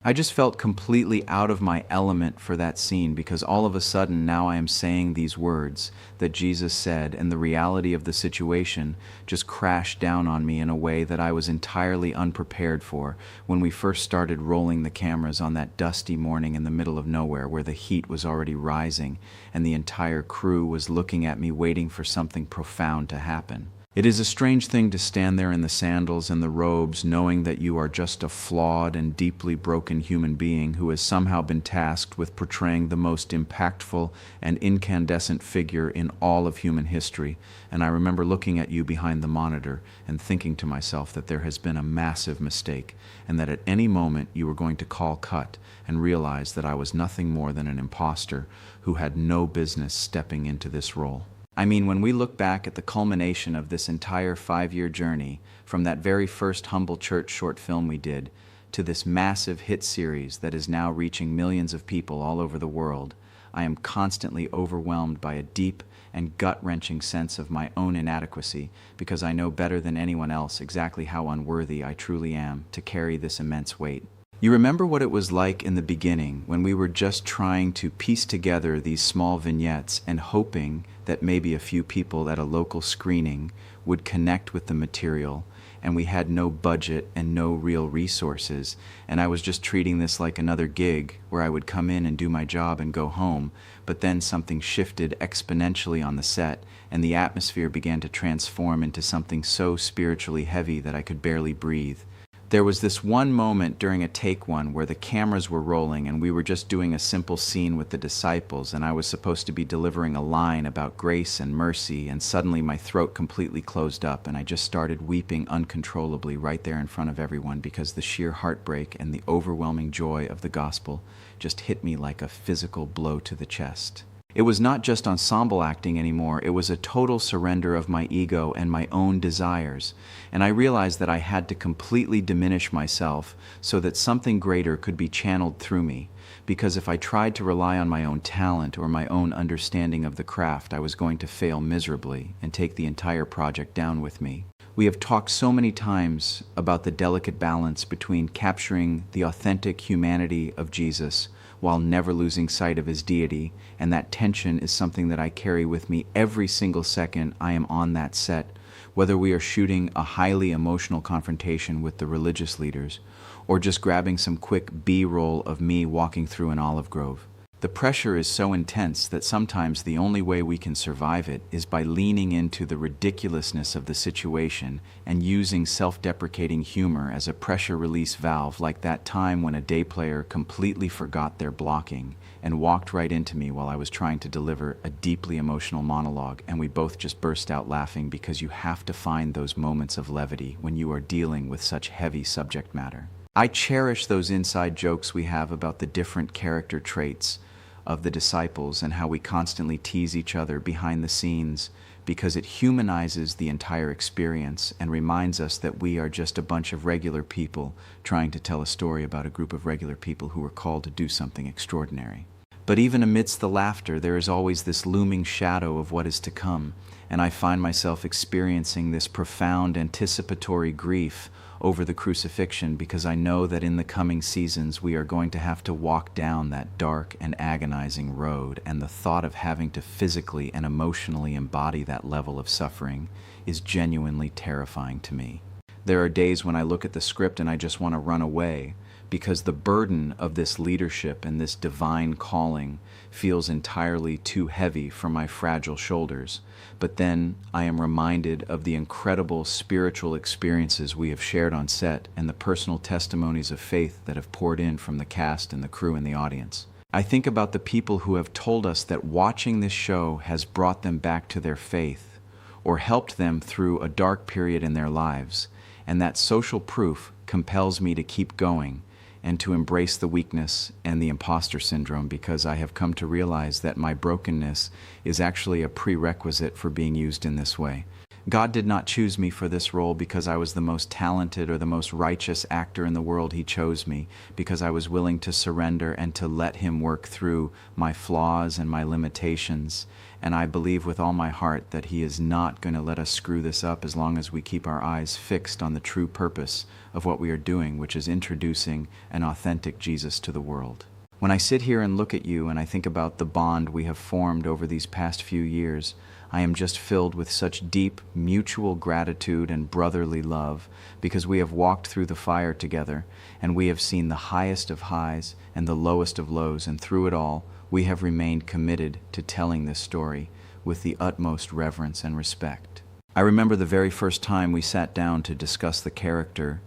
I just felt completely out of my element for that scene because all of a sudden now I am saying these words that Jesus said, and the reality of the situation just crashed down on me in a way that I was entirely unprepared for when we first started rolling the cameras on that dusty morning in the middle of nowhere where the heat was already rising and the entire crew was looking at me waiting for something profound to happen. It is a strange thing to stand there in the sandals and the robes knowing that you are just a flawed and deeply broken human being who has somehow been tasked with portraying the most impactful and incandescent figure in all of human history. And I remember looking at you behind the monitor and thinking to myself that there has been a massive mistake and that at any moment you were going to call cut and realize that I was nothing more than an imposter who had no business stepping into this role. I mean, when we look back at the culmination of this entire 5-year journey, from that very first Humble Church short film we did, to this massive hit series that is now reaching millions of people all over the world, I am constantly overwhelmed by a deep and gut-wrenching sense of my own inadequacy because I know better than anyone else exactly how unworthy I truly am to carry this immense weight. You remember what it was like in the beginning when we were just trying to piece together these small vignettes and hoping that maybe a few people at a local screening would connect with the material, and we had no budget and no real resources, and I was just treating this like another gig where I would come in and do my job and go home, but then something shifted exponentially on the set, and the atmosphere began to transform into something so spiritually heavy that I could barely breathe. There was this one moment during a take one where the cameras were rolling and we were just doing a simple scene with the disciples and I was supposed to be delivering a line about grace and mercy, and suddenly my throat completely closed up and I just started weeping uncontrollably right there in front of everyone because the sheer heartbreak and the overwhelming joy of the gospel just hit me like a physical blow to the chest. It was not just ensemble acting anymore, it was a total surrender of my ego and my own desires, and I realized that I had to completely diminish myself so that something greater could be channeled through me, because if I tried to rely on my own talent or my own understanding of the craft, I was going to fail miserably and take the entire project down with me. We have talked so many times about the delicate balance between capturing the authentic humanity of Jesus while never losing sight of his deity, and that tension is something that I carry with me every single second I am on that set, whether we are shooting a highly emotional confrontation with the religious leaders or just grabbing some quick B-roll of me walking through an olive grove. The pressure is so intense that sometimes the only way we can survive it is by leaning into the ridiculousness of the situation and using self-deprecating humor as a pressure release valve, like that time when a day player completely forgot their blocking and walked right into me while I was trying to deliver a deeply emotional monologue, and we both just burst out laughing because you have to find those moments of levity when you are dealing with such heavy subject matter. I cherish those inside jokes we have about the different character traits of the disciples and how we constantly tease each other behind the scenes because it humanizes the entire experience and reminds us that we are just a bunch of regular people trying to tell a story about a group of regular people who were called to do something extraordinary. But even amidst the laughter, there is always this looming shadow of what is to come, and I find myself experiencing this profound anticipatory grief over the crucifixion because I know that in the coming seasons we are going to have to walk down that dark and agonizing road, and the thought of having to physically and emotionally embody that level of suffering is genuinely terrifying to me. There are days when I look at the script and I just want to run away because the burden of this leadership and this divine calling feels entirely too heavy for my fragile shoulders. But then I am reminded of the incredible spiritual experiences we have shared on set and the personal testimonies of faith that have poured in from the cast and the crew and the audience. I think about the people who have told us that watching this show has brought them back to their faith or helped them through a dark period in their lives, and that social proof compels me to keep going and to embrace the weakness and the imposter syndrome, because I have come to realize that my brokenness is actually a prerequisite for being used in this way. God did not choose me for this role because I was the most talented or the most righteous actor in the world. He chose me because I was willing to surrender and to let Him work through my flaws and my limitations. And I believe with all my heart that He is not going to let us screw this up as long as we keep our eyes fixed on the true purpose of what we are doing, which is introducing an authentic Jesus to the world. When I sit here and look at you and I think about the bond we have formed over these past few years, I am just filled with such deep mutual gratitude and brotherly love because we have walked through the fire together and we have seen the highest of highs and the lowest of lows, and through it all, we have remained committed to telling this story with the utmost reverence and respect. I remember the very first time we sat down to discuss the character,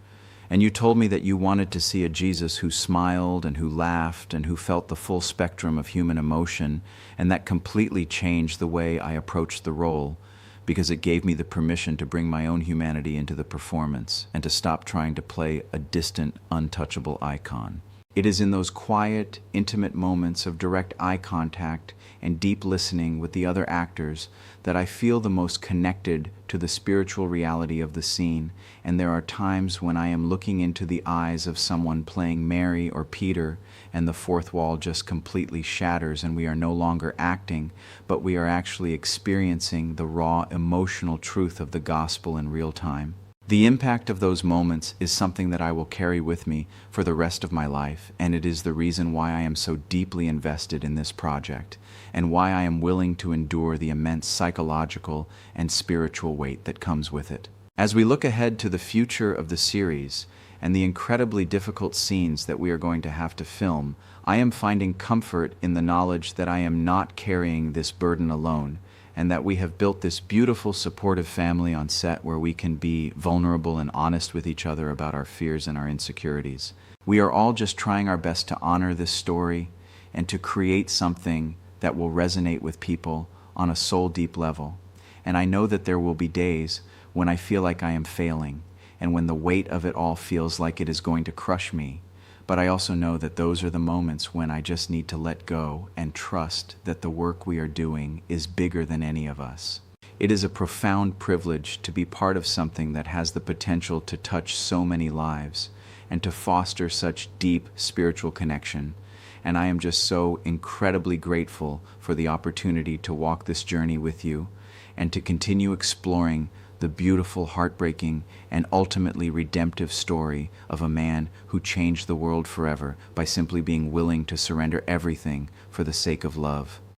and you told me that you wanted to see a Jesus who smiled and who laughed and who felt the full spectrum of human emotion, and that completely changed the way I approached the role because it gave me the permission to bring my own humanity into the performance and to stop trying to play a distant, untouchable icon. It is in those quiet, intimate moments of direct eye contact and deep listening with the other actors that I feel the most connected to the spiritual reality of the scene, and there are times when I am looking into the eyes of someone playing Mary or Peter, and the fourth wall just completely shatters and we are no longer acting, but we are actually experiencing the raw emotional truth of the gospel in real time. The impact of those moments is something that I will carry with me for the rest of my life, and it is the reason why I am so deeply invested in this project, and why I am willing to endure the immense psychological and spiritual weight that comes with it. As we look ahead to the future of the series and the incredibly difficult scenes that we are going to have to film, I am finding comfort in the knowledge that I am not carrying this burden alone, and that we have built this beautiful, supportive family on set where we can be vulnerable and honest with each other about our fears and our insecurities. We are all just trying our best to honor this story and to create something that will resonate with people on a soul-deep level. And I know that there will be days when I feel like I am failing and when the weight of it all feels like it is going to crush me. But I also know that those are the moments when I just need to let go and trust that the work we are doing is bigger than any of us. It is a profound privilege to be part of something that has the potential to touch so many lives and to foster such deep spiritual connection. And I am just so incredibly grateful for the opportunity to walk this journey with you and to continue exploring the beautiful, heartbreaking, and ultimately redemptive story of a man who changed the world forever by simply being willing to surrender everything for the sake of love.